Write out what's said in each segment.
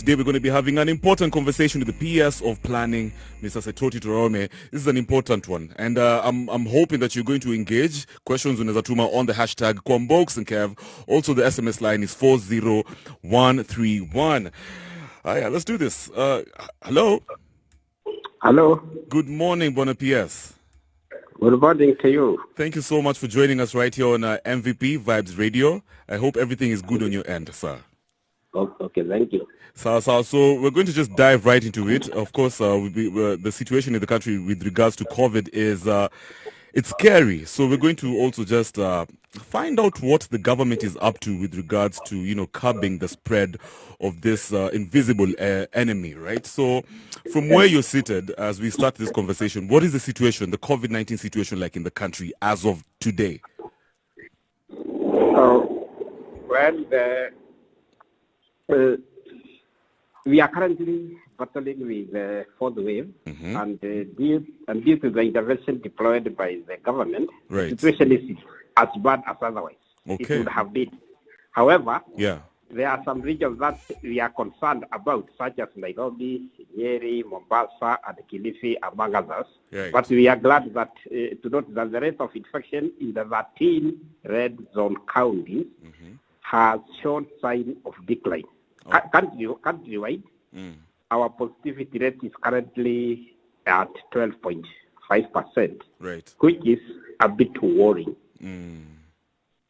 today we're going to be having an important conversation with the PS of Planning, Mr. Saitoti Torome. This is an important one, and I'm hoping that you're going to engage. Questions unaweza tuma on the hashtag Kwambox and Kev. Also, the SMS line is 40131. Yeah, let's do this. Hello. Hello. Good morning, Bona PS. Good morning to you. Thank you so much for joining us right here on MVP Vibes Radio. I hope everything is good on your end, sir. Okay, thank you. So we're going to just dive right into it. Of course, the situation in the country with regards to COVID is it's scary. So we're going to also just find out what the government is up to with regards to, curbing the spread of this invisible enemy, right? So from where you're seated, as we start this conversation, what is the situation, the COVID-19 situation like in the country as of today? We are currently battling with the fourth wave, and due to the intervention deployed by the government, right, the situation is as bad as otherwise it would have been. However, there are some regions that we are concerned about, such as Nairobi, Nyeri, Mombasa, and Kilifi, among others. Right. But we are glad that to note that the rate of infection in the 13 red zone counties has shown signs of decline. Countrywide, our positivity rate is currently at 12.5%, right, which is a bit worrying.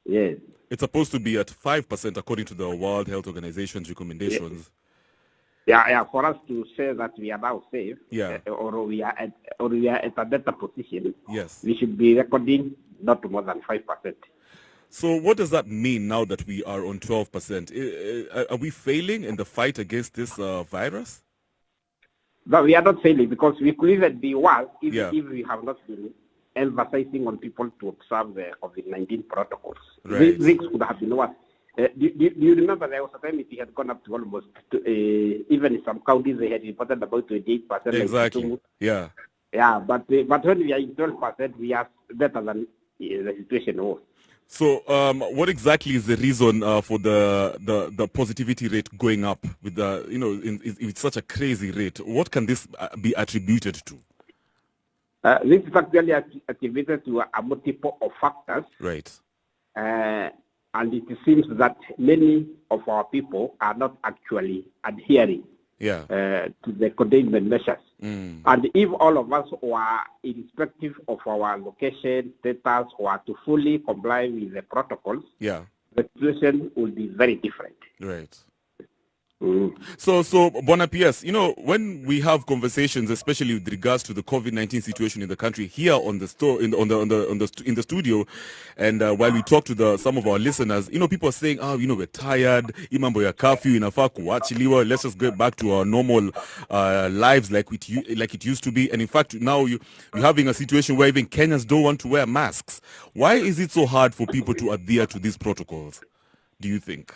Yes. It's supposed to be at 5% according to the World Health Organization's recommendations. Yeah, for us to say that we are now safe, or we are at a better position, we should be recording not more than 5%. So what does that mean now that we are on 12%? Are we failing in the fight against this virus? No, we are not failing, because we could even be worse if we have not been emphasizing on people to observe the COVID-19 protocols. Right. These could have been worse. Do you remember there was a time it had gone up to almost, even in some counties they had reported about 28%. Exactly, Yeah, but when we are in 12%, we are better than the situation was. So, what exactly is the reason for the positivity rate going up with the with such a crazy rate? What can this be attributed to? This is actually attributed to a multiple of factors. Right. And it seems that many of our people are not actually adhering to the containment measures. And if all of us were, irrespective of our location, status, were to fully comply with the protocols, the situation would be very different. Right. So Bona PS, when we have conversations, especially with regards to the COVID-19 situation in the country here on the in the studio, and while we talk to some of our listeners, people are saying, we're tired, imambo ya curfew inafaa kuachiliwa, let's just get back to our normal lives like it used to be. And in fact, now you're having a situation where even Kenyans don't want to wear masks. Why is it so hard for people to adhere to these protocols, do you think?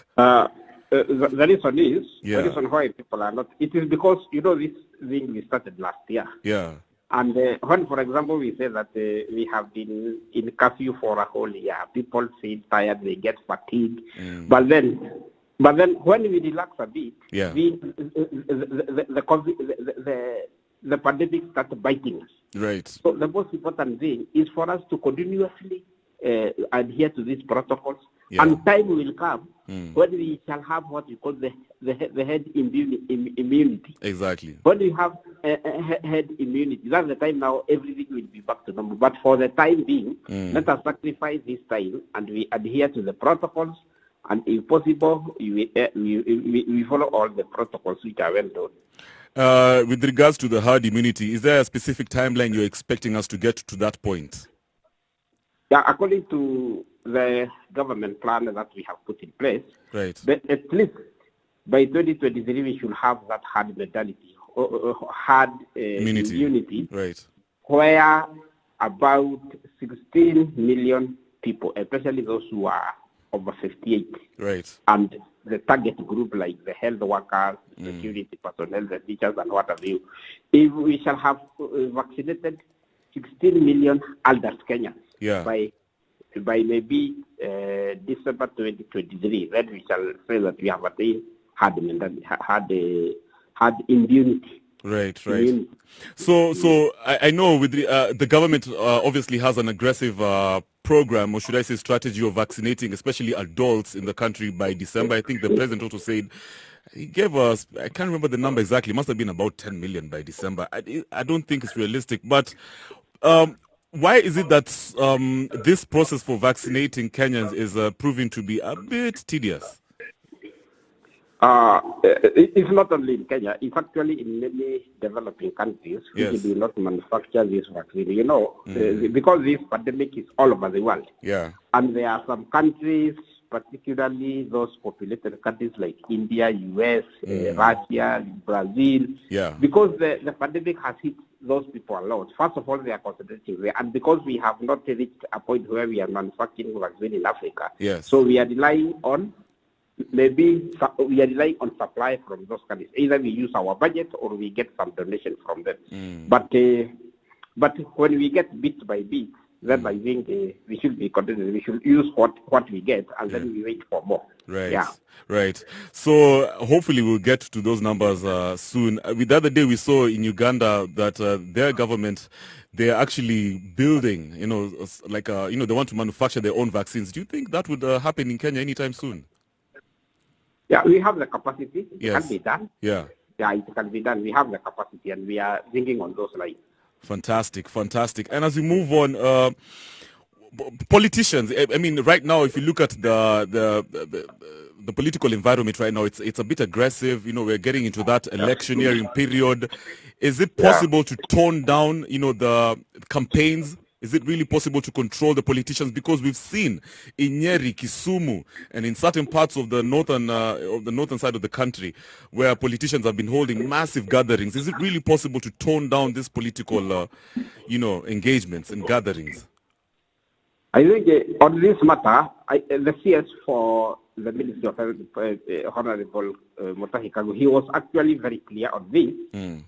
The reason is, the reason why people are not, it is because, this thing we started last year. Yeah. And when, for example, we say that we have been in curfew for a whole year, people feel tired, they get fatigued. But then when we relax a bit, the pandemic started biting us. Right. So the most important thing is for us to continuously adhere to these protocols. And time will come when we shall have what we call the herd immunity. Exactly. When we have herd immunity, that's the time now everything will be back to normal. But for the time being, let us sacrifice this time and we adhere to the protocols. And if possible, we follow all the protocols which are well done. With regards to the herd immunity, is there a specific timeline you're expecting us to get to that point? Yeah, according to the government plan that we have put in place, right, but at least by 2023 we should have that herd mentality, herd immunity, right, where about 16 million people, especially those who are over 58, right, and the target group like the health workers, security personnel, the teachers, and what have you, if we shall have vaccinated 16 million elders Kenyans by maybe December 2023, then we shall say that we have attained had immunity. Right. So I know with the government obviously has an aggressive program, or should I say strategy, of vaccinating, especially adults in the country by December. I think the president also said he gave us, I can't remember the number exactly, it must have been about 10 million by December. I don't think it's realistic, but why is it that this process for vaccinating Kenyans is proving to be a bit tedious? It's not only in Kenya. It's actually in many developing countries which do not manufacture this vaccine. You know, because this pandemic is all over the world. Yeah. And there are some countries, particularly those populated countries like India, US, Russia, Brazil. Yeah. Because the pandemic has hit those people a lot. First of all, they are concentrating there. And because we have not reached a point where we are manufacturing vaccine in Africa. Yes. So we are relying on supply from those countries. Either we use our budget or we get some donation from them. But when we get bit by bit, then I think we should be contented. We should use what we get, and then we wait for more. Right. Yeah. Right. So hopefully we'll get to those numbers soon. The other day we saw in Uganda that their government, they're actually building, they want to manufacture their own vaccines. Do you think that would happen in Kenya anytime soon? Yeah, we have the capacity. It Yes. can be done. Yeah. Yeah, it can be done. We have the capacity, and we are thinking on those lines. Fantastic. And as we move on, politicians, I mean, right now, if you look at the political environment right now, it's a bit aggressive. We're getting into that electioneering period. Is it possible to tone down, the campaigns? Is it really possible to control the politicians? Because we've seen in Nyeri, Kisumu, and in certain parts of the northern side of the country, where politicians have been holding massive gatherings. Is it really possible to tone down this political, engagements and gatherings? I think on this matter, the CS for the Ministry of Health, Honorable Mutahi Kagwe, he was actually very clear on this,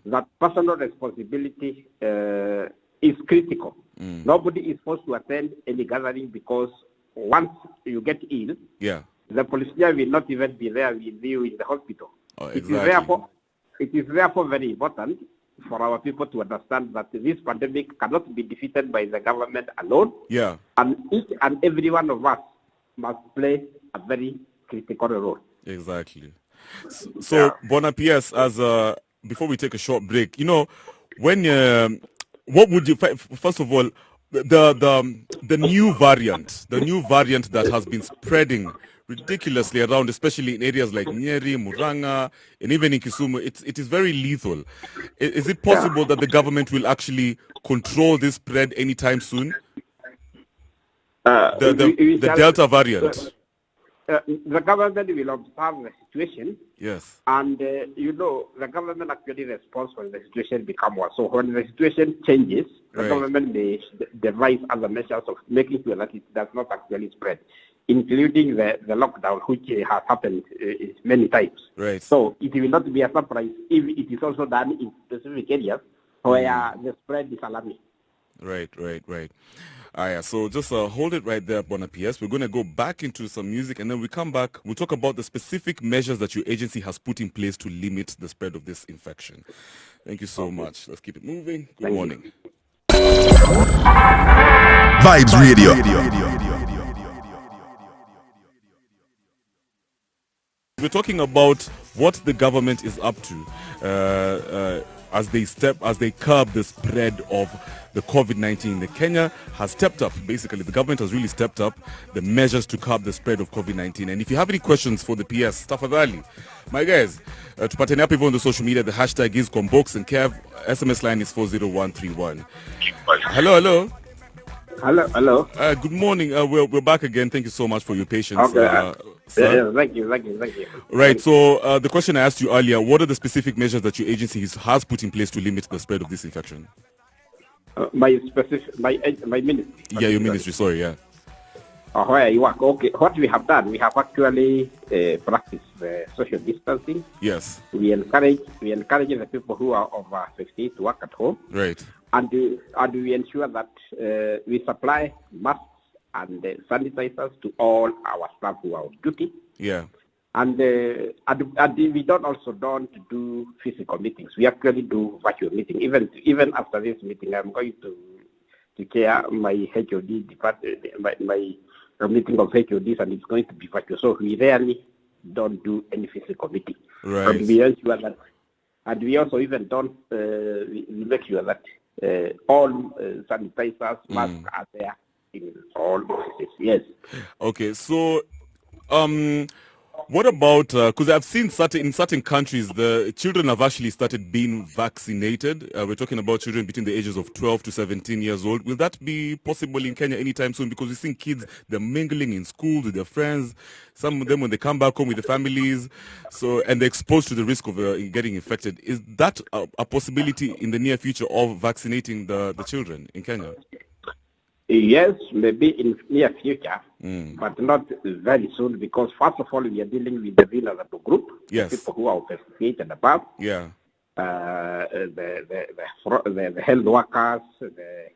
that personal responsibility is critical. Nobody is supposed to attend any gathering, because once you get ill, the politician will not even be there with you in the hospital. Oh, exactly. It is therefore very important for our people to understand that this pandemic cannot be defeated by the government alone. Yeah. And each and every one of us must play a very critical role. Exactly. So Bona PS, before we take a short break, when what would you, first of all, the new variant that has been spreading ridiculously around, especially in areas like Nyeri, Muranga, and even in Kisumu, it is very lethal. Is it possible that the government will actually control this spread anytime soon? The Delta variant. The government will observe the situation. Yes. And, the government actually responds when the situation becomes worse. So when the situation changes, the government may devise other measures of making sure that it does not actually spread, including the lockdown, which has happened many times. Right. So it will not be a surprise if it is also done in specific areas where the spread is alarming. Right. So just hold it right there, Bona PS. We're going to go back into some music, and then we come back. We'll talk about the specific measures that your agency has put in place to limit the spread of this infection. Thank you so much. Let's keep it moving. Good morning. Vibes Radio. We're talking about what the government is up to as they curb the spread of the COVID-19. The Kenya has stepped up. Basically, the government has really stepped up the measures to curb the spread of COVID-19. And if you have any questions for the PS, tafadhali, my guys, tupateni hapo hivyo on the social media. The hashtag is Combox and Kev. SMS line is 40131. Hello. Good morning. We're back again. Thank you so much for your patience. Okay. Thank you. Right. So the question I asked you earlier: what are the specific measures that your agency has put in place to limit the spread of this infection? My ministry. Yeah, your ministry. Sorry. Yeah. Where you work. Okay. What we have done, we have actually practiced social distancing. Yes. We encourage the people who are over 50 to work at home. Right. And we ensure that we supply masks and sanitizers to all our staff who are on duty. Yeah. And we don't do physical meetings. We actually do virtual meeting. Even after this meeting, I'm going to chair my HOD department, my meeting of HODs, and it's going to be virtual. So we rarely don't do any physical meeting. Right. And we also even don't we make sure that all sanitizers, masks are there in all offices. Yes. Okay. So, what about, because I've seen in certain countries, the children have actually started being vaccinated. We're talking about children between the ages of 12 to 17 years old. Will that be possible in Kenya anytime soon? Because we've seen kids, they're mingling in schools with their friends. Some of them, when they come back home with their families, and they're exposed to the risk of getting infected. Is that a possibility in the near future of vaccinating the children in Kenya? Yes, maybe in near future, but not very soon, because first of all, we are dealing with the vulnerable group, yes, people who are 58 and above, yeah, the health workers, the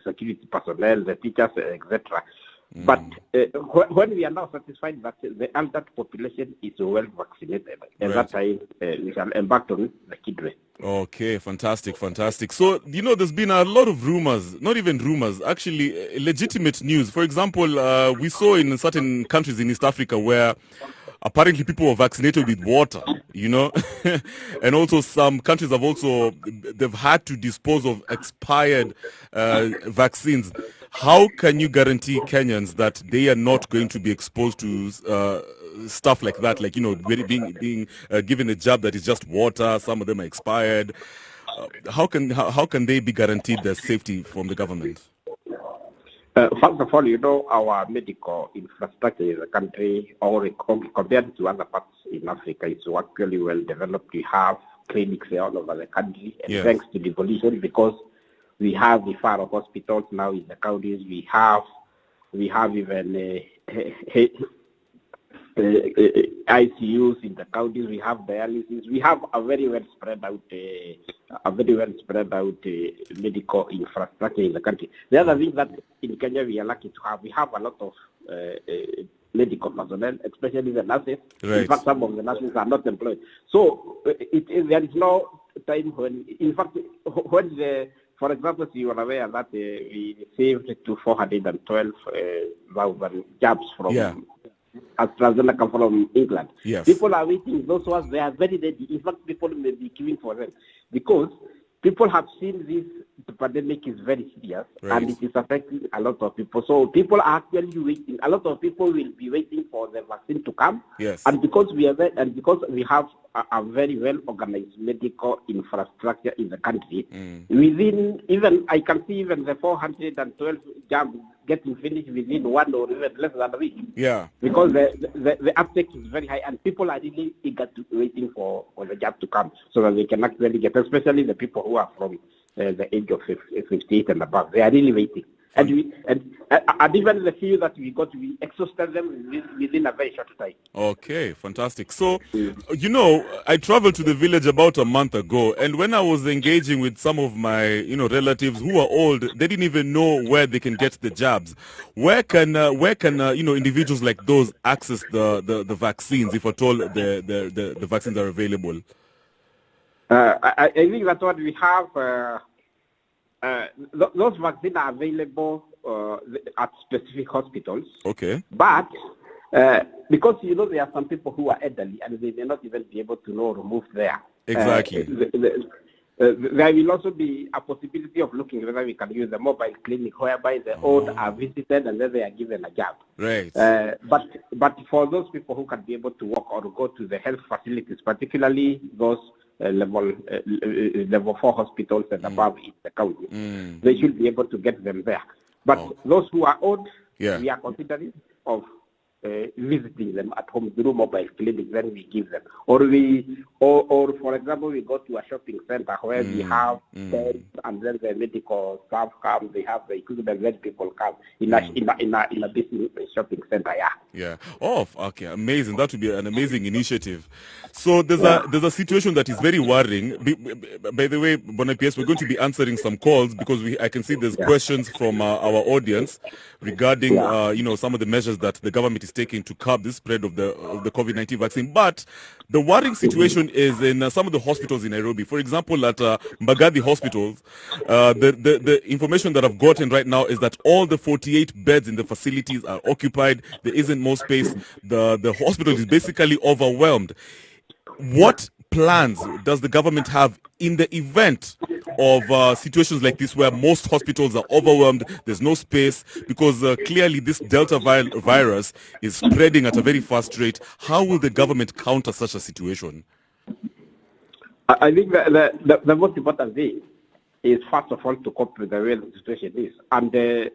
security personnel, the teachers, etc. But when we are now satisfied that the adult population is well vaccinated, at that time we shall embark on the children. Okay, fantastic. So, there's been a lot of rumors, not even rumors, actually legitimate news. For example, we saw in certain countries in East Africa where apparently people were vaccinated with water, and also some countries they've had to dispose of expired vaccines. How can you guarantee Kenyans that they are not going to be exposed to stuff like that, like being given a jab that is just water? Some of them are expired. How can they be guaranteed their safety from the government? First of all, our medical infrastructure in the country, or compared to other parts in Africa, is actually well developed. We have clinics all over the country, and thanks to devolution, because we have the referral hospitals now in the counties. We have even ICUs in the counties. We have dialysis. We have a very well spread out medical infrastructure in the country. The other thing that in Kenya we are lucky to have, we have a lot of medical personnel, especially the nurses. Right. In fact, some of the nurses are not employed. So there is no time when, in fact, for example, you are aware that we received to 412,000 jabs from AstraZeneca from England. Yes. People are waiting. Those ones, they are very ready. In fact, people may be queuing for them because people have seen the pandemic is very serious, and it is affecting a lot of people. So people are actually waiting. A lot of people will be waiting for the vaccine to come. Yes. And because we have a very well organized medical infrastructure in the country, I can see even the 412 jabs getting finished within 1 or even less than a week. Yeah. Because the uptake is very high, and people are really eager waiting for the jab to come so that they can actually get, especially the people who are from the age of 58 and above. They are really waiting. And even the few that we got, we exhausted them within a very short time. Okay, fantastic. So, I traveled to the village about a month ago, and when I was engaging with some of my, relatives who are old, they didn't even know where they can get the jabs. Where can individuals like those access the vaccines, if at all the vaccines are available? I think that's what we have. Those vaccines are available at specific hospitals. Okay. But because there are some people who are elderly and they may not even be able to remove there. Exactly. There will also be a possibility of looking whether we can use a mobile clinic whereby the old are visited and then they are given a jab. Right. But for those people who can be able to walk or go to the health facilities, particularly those level 4 hospitals and above in the county, they should be able to get them there. But those who are old, we are considering of visiting them at home through mobile clinics. Then we give them, or for example, we go to a shopping center where we have beds, and then the medical staff come. They have the equipment. Then people come in a business shopping center. Yeah. Oh, okay. Amazing. That would be an amazing initiative. So there's a situation that is very worrying. By the way, Bonapies, we're going to be answering some calls because I can see there's questions from our audience regarding some of the measures that the government is taking to curb the spread of the COVID-19 vaccine. But the worrying situation is in some of the hospitals in Nairobi. For example, at Mbagathi hospitals, the information that I've gotten right now is that all the 48 beds in the facilities are occupied. There isn't more space. The hospital is basically overwhelmed. What plans does the government have in the event of situations like this where most hospitals are overwhelmed, there's no space, because clearly this Delta virus is spreading at a very fast rate? How will the government counter such a situation? I think the most important thing is, first of all, to cope with the way the situation is. And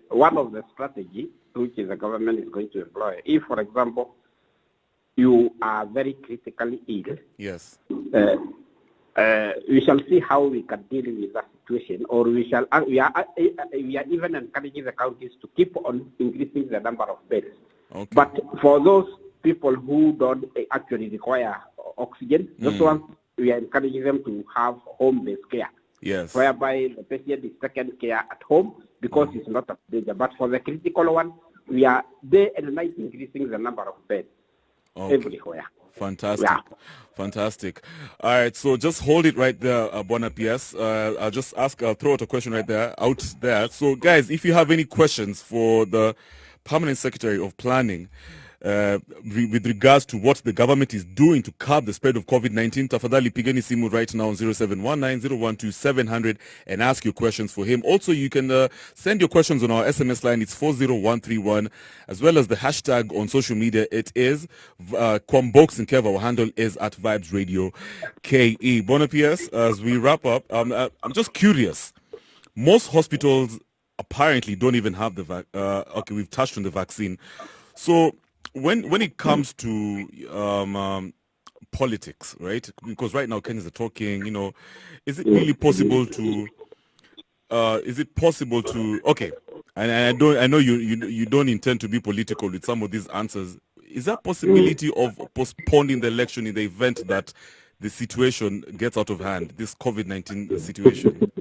one of the strategies which the government is going to employ, if, for example, you are very critically ill, yes, we shall see how we can deal with that situation, or we are even encouraging the counties to keep on increasing the number of beds. Okay. But for those people who don't actually require oxygen, those ones, we are encouraging them to have home-based care. Yes. Whereby the patient is taken care at home because it's not a danger. But for the critical one, we are day and night increasing the number of beds everywhere. Fantastic. Yeah. Fantastic. All right, so just hold it right there, Bona PS. I'll throw out a question out there. So guys, if you have any questions for the Permanent Secretary of Planning with regards to what the government is doing to curb the spread of COVID-19, tafadhali pigeni simu right now on 0719-012-700 and ask your questions for him. Also, you can send your questions on our SMS line. It's 40131, as well as the hashtag on social media. It is Kwambox and Kev. Our handle is at Vibes Radio KE. Bona PS, as we wrap up, I'm just curious. Most hospitals apparently don't even have the okay, we've touched on the vaccine. So when it comes to politics, right? Because right now Kenyans are talking, is it really possible to okay, and I know you don't intend to be political with some of these answers. Is there a possibility of postponing the election in the event that the situation gets out of hand, this COVID-19 situation?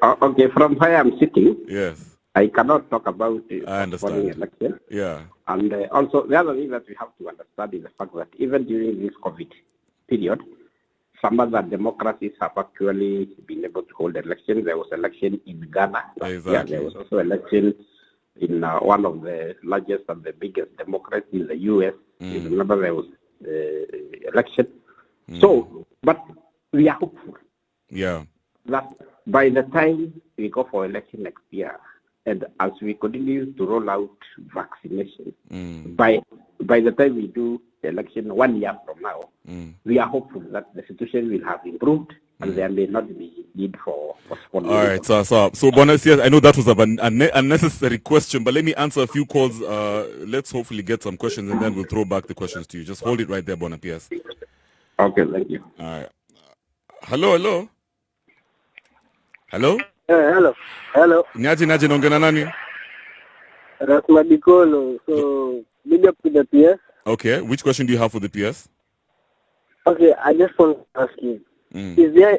Okay, from where I'm sitting, yes, I cannot talk about the election. Yeah. And also, the other thing that we have to understand is the fact that even during this COVID period, some other democracies have actually been able to hold elections. There was election in Ghana. Exactly. Yeah, there was also election in one of the largest and the biggest democracies in the U.S. You remember there was election. So, but we are hopeful. Yeah. That by the time we go for election next year, and as we continue to roll out vaccination, by the time we do the election 1 year from now, we are hopeful that the situation will have improved and there may not be need for postponement. All right, so Bonus, yes, I know that was an unnecessary question, but let me answer a few calls. Let's hopefully get some questions and then we'll throw back the questions to you. Just hold it right there, Bona PS. Okay, thank you. All right. Hello? Hello. Nyaji naongea nani? Rasmadikolo. So, big up to the PS. Okay, which question do you have for the PS? Okay, I just want to ask you. Is there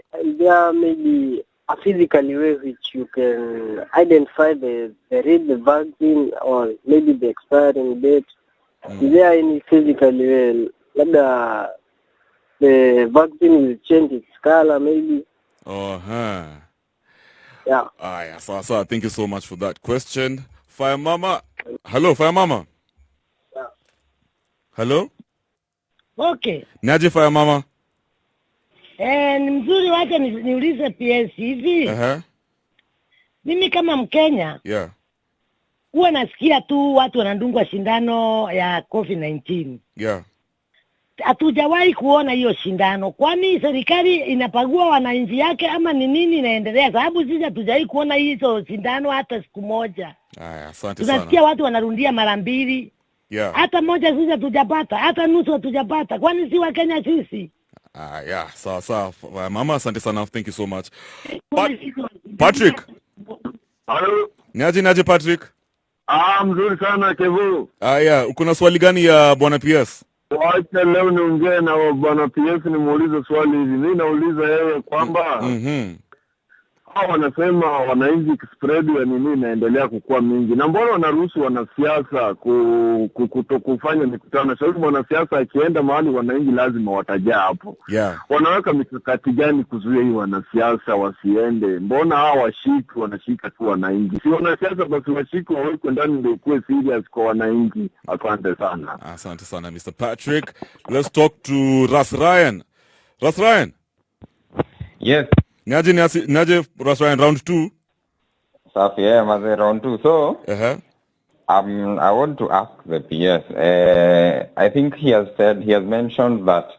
maybe a physical way which you can identify the real vaccine or maybe the expiring date? Is there any physical way like the vaccine will change its color maybe? Yeah. So thank you so much for that question. Fire Mama. Hello, Fire Mama. Yeah. Hello? Okay. Naje Fire Mama. Ni mzuri, wacha niulize PS hivi. Mimi kama Mkenya, yeah, huwa nasikia tu watu wanadungwa shindano ya COVID-19. Yeah. Hatujawahi kuona hiyo shindano. Kwani serikali inapagua wananchi yake ama ni nini inaendelea? Sababu sisi hatujawahi kuona hizo shindano hata siku moja. Asante sana. Tunasikia watu wanarundia mara mbili. Yeah. Hata moja sisi hatujapata, hata nusu hatujapata. Kwani si wa Kenya sisi? Yeah. Sawa. Mama, asante sana. Thank you so much. Patrick. Hello. Niaje Patrick? Mzuri sana Kevu. Yeah. Uko na swali gani ya Bwana PS? Wacha leo niongee na Bwana PS nimuulize swali hivi. Mimi nauliza yeye kwamba hao wanasema wananchi spread ya nini inaendelea kukua mingi. Na mbona wanaruhusu wanasiasa kufanya mikutano? Sababu wanasiasa akienda mahali wananchi lazima watajaa hapo. Yeah. Wanaweka mikakati gani kuzuia hii wanasiasa wasiende? Mbona hao washiki wanashika tu wananchi? Si wanasiasa basi washiki wawekwe ndani ndio kuwe serious kwa wananchi. Asante sana. Asante sana Mr. Patrick. Let's talk to Ras Ryan. Ras Ryan. Yes. Naje Ras Ryan round 2. Safi, yeah, maze round 2. So, I want to ask the PS. I think he has mentioned that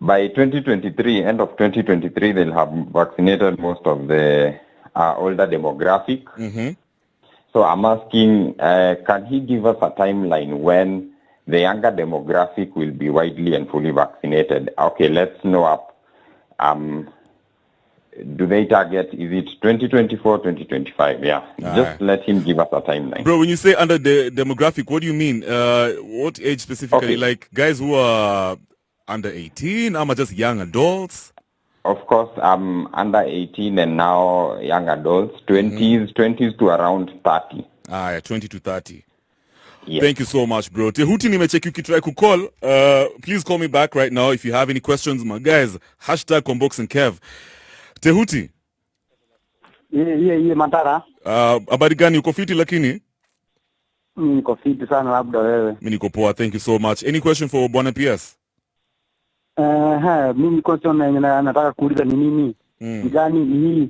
by 2023, end of 2023, they'll have vaccinated most of the older demographic. Mm-hmm. So I'm asking, can he give us a timeline when the younger demographic will be widely and fully vaccinated? Okay, let's know up. Do they target, is it 2024, 2025? Yeah. Just let him give us a timeline. Bro, when you say under the demographic, what do you mean? What age specifically? Okay. Like guys who are under 18, or just young adults? Of course, under 18 and now young adults, 20s to around 30. Yeah, 20 to 30. Yes. Thank you so much, bro. Tehuti nimecheki ukitry call. Please call me back right now if you have any questions, my guys. #Combox and Kev. Tehuti. Yeah, Matara. Habari gani, uko fiti lakini? Niko fiti sana, labda wewe. Mimi niko poa, thank you so much. Any question for Bwana PS? Mimi question nataka kuuliza ni nini? Gani ni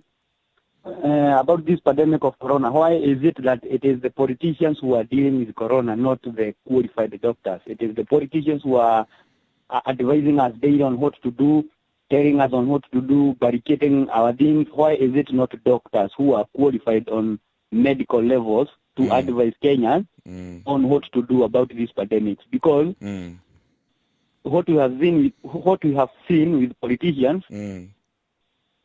about this pandemic of corona. Why is it that it is the politicians who are dealing with corona, not the qualified doctors? It is the politicians who are advising us daily on what to do, telling us on what to do, barricading our things. Why is it not doctors who are qualified on medical levels to advise Kenyans on what to do about this pandemic? Because what we have seen with politicians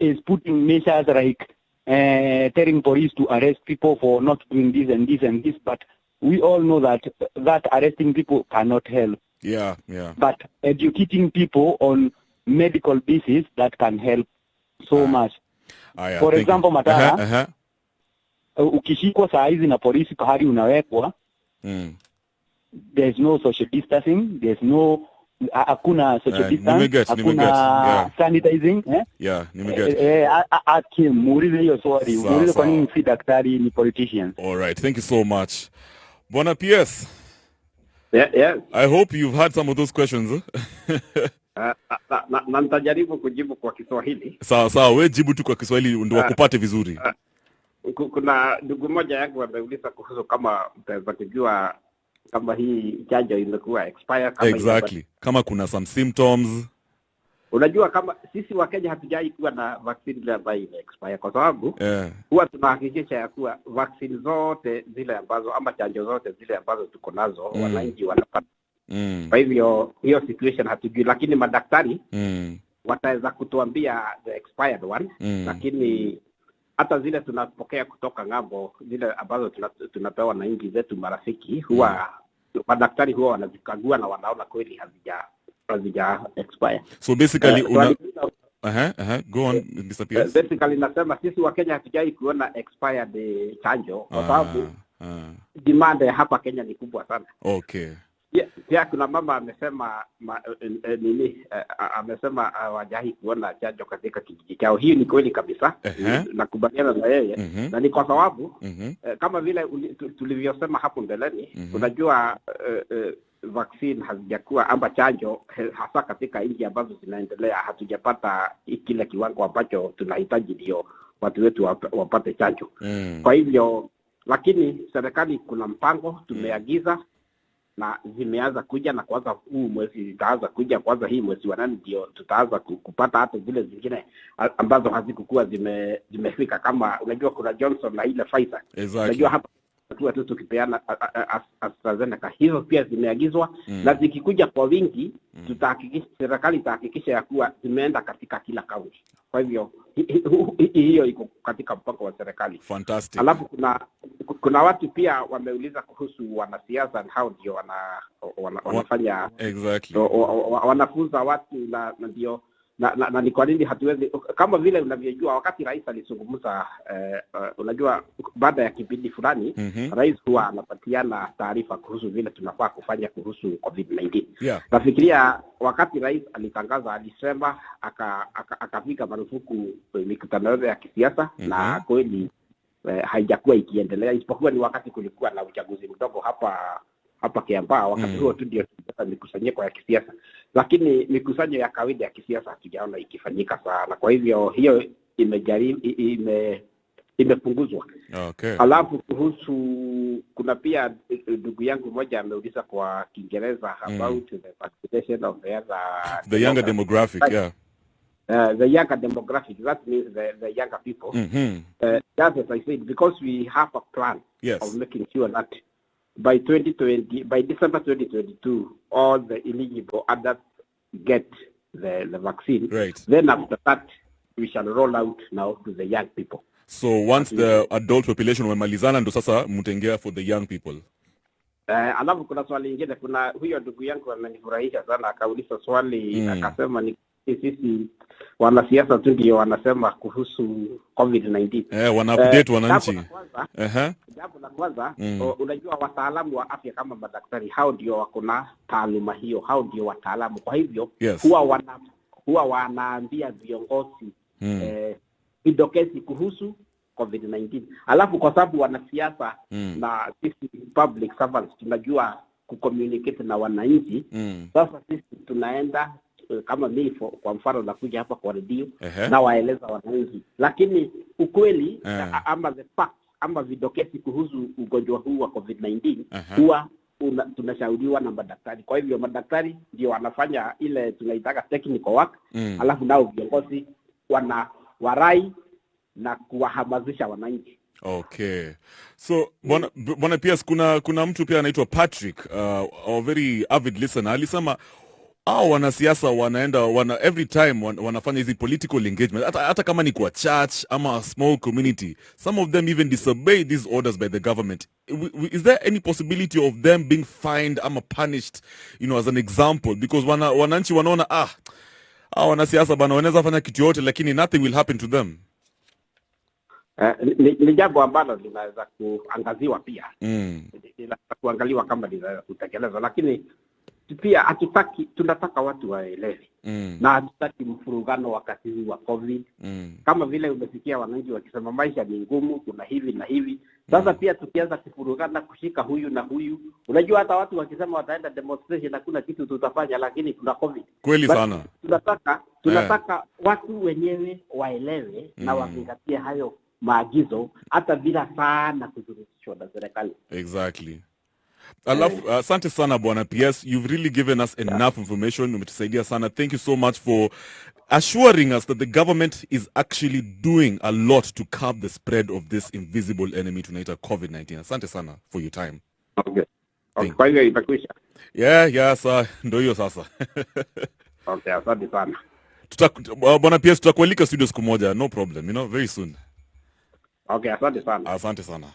is putting measures like telling police to arrest people for not doing this and this and this, but we all know that arresting people cannot help. Yeah. But educating people on medical basis, that can help so much. Yeah, for example, Matara, ukishikwa saa hizi na polisi kahari unawekwa, there's no social distancing, there's no hakuna social distance, hakuna sanitizing. Muulize hiyo swali, muulize kwa nini si daktari, ni politicians. All right, thank you so much. Bwana PS. Yeah. I hope you've had some of those questions. Na nitajaribu kujibu kwa Kiswahili. Sawa, wewe jibu tu kwa Kiswahili ndio wakupate vizuri. Kuna ndugu mmoja yangu ameuliza kuhusu kama mtaweza kujua kama hii chanjo imekuwa expire kama exactly. Kama kuna some symptoms. Unajua kama sisi wa Kenya hatujai kuwa na vaccine ile ambayo ime expire kwa sababu huwa tunahakikisha ya kuwa vaccine zote zile ambazo ama chanjo zote zile ambazo tuko nazo wananchi wanapata. Kwa hivyo hiyo situation hatujui, lakini madaktari wataweza kutuambia the expired one, lakini hata zile tunapokea kutoka ng'ambo zile ambazo tunapewa na nchi zetu marafiki, huwa madaktari huwa wanazikagua na wanaona kweli hazija expire. So basically go on Mr. PS. Basically nasema sisi wa Kenya hatujai kuona expired chanjo kwa sababu demand hapa Kenya ni kubwa sana. Okay. Pia kuna mama amesema amesema hawajahi kuona chanjo katika kijiji chao. Hii ni kweli kabisa. Nakubaliana na yeye. Na ni kwa sababu kama vile tulivyosema hapo mbeleni, unajua vaccine hazijakuwa ama chanjo hasa katika nchi ambazo zinaendelea hatujapata kile kiwango ambacho tunahitaji ndio watu wetu wapate chanjo. Kwa hivyo lakini serikali kuna mpango tumeagiza na zimeanza kuja, na kwanza huu mwezi zitaanza kuja, kwanza hii mwezi wa 8 ndio tutaanza kupata hata zile zingine ambazo hazikuwa zimefika, kama unajua kuna Johnson na ile Pfizer. Exactly. Unajua hapa tu tukipeana AstraZeneca, hizo pia zimeagizwa na zikikuja kwa wingi tutahakikisha, serikali itahakikisha ya kuwa zimeenda katika kila kaunti. Kwa hivyo hiyo iko katika mpango wa serikali. Fantastic. Alafu kuna watu pia wameuliza kuhusu wanasiasa na hao ndio wanafanya exactly. Wanafunza watu na ndio na ni kwa nini hatuwezi, kama vile unavyojua wakati rais alizungumza, unajua baada ya kipindi fulani rais huwa anapatiana taarifa kuhusu vile tunafaa kufanya kuhusu COVID-19. Nafikiria wakati rais alitangaza, alisema akapiga marufuku mikutano yote ya kisiasa, na kweli haijakuwa ikiendelea, isipokuwa ni wakati kulikuwa na uchaguzi mdogo hapa Kiambaa. Wakati huo tu ndio mikusanyiko ya kisiasa, lakini mikusanyo ya kawaida ya kisiasa hatujaona ikifanyika sana. Kwa hivyo hiyo imepunguzwa. Okay. Alafu kuhusu, kuna pia ndugu yangu mmoja ameuliza kwa Kiingereza about the vaccination of the younger demographic. The younger demographic, that means the younger people. That's as I said, because we have a plan of making sure that by December 2022, all the eligible adults get the vaccine. Right. Then after that, we shall roll out now to the young people. So once the adult population wamalizana, ndo sasa mtengea for the young people. Alafu kuna swali lingine, kuna huyo ndugu yangu amenifurahisha sana, akauliza swali akasema ni sisi wanasiasa tu ndio wanasema kuhusu COVID-19. Wana update wananchi. Jambo la kwanza, unajua wataalamu wa afya kama madaktari, hao ndio wako na taaluma hiyo, hao ndio wataalamu. Kwa hivyo huwa wanaambia viongozi vidokezi kuhusu COVID-19. Alafu kwa sababu wanasiasa na sisi public servants tunajua kucommunicate na wananchi, sasa sisi tunaenda kama mimi kwa mfano nakuja hapa kwa radio na waeleza wananchi, lakini ukweli ama the facts ama vidokezi kuhusu ugonjwa huu wa COVID-19 huwa tunashauriwa na madaktari. Kwa hivyo madaktari ndio wanafanya ile tunaitaka technical work, alafu nao viongozi warai na kuwahamasisha wananchi. Okay. So bwana PS, kuna mtu pia anaitwa Patrick, a very avid listener, alisema wanasiasa every time wanafanya hizi political engagement, hata kama ni kwa church ama a small community, some of them even disobey these orders by the government. Is there any possibility of them being fined ama punished, as an example? Because wananchi wanaona wanasiasa bana wanaweza fanya kitu yote lakini nothing will happen to them. Ni jambo ambalo linaweza kuangaziwa pia. Linaweza kuangaliwa kama linaweza kutekelezwa, lakini pia tunataka watu waelewe na hatutaki mfurugano wakati huu wa COVID. Kama vile umesikia wananchi wakisema maisha ni ngumu, kuna hivi na hivi. Sasa pia tukianza kufurugana, kushika huyu na huyu, unajua hata watu wakisema wataenda demonstration hakuna kitu tutafanya, lakini kuna COVID. Kweli sana. Tunataka watu wenyewe waelewe na wazingatie hayo maagizo, hata bila sana kuzurishwa na serikali. Exactly. Asante sana bwana PS, you've really given us enough information. Umetusaidia sana. Thank you so much for assuring us that the government is actually doing a lot to curb the spread of this invisible enemy tunaita COVID-19. Asante sana for your time. Okay. Kwa hiyo itakwisha. Sasa ndio hiyo sasa. Okay, asante sana. Bwana PS, tutakualika studio siku moja, no problem, very soon. Okay, asante sana. Asante sana.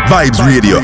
Vibes Radio.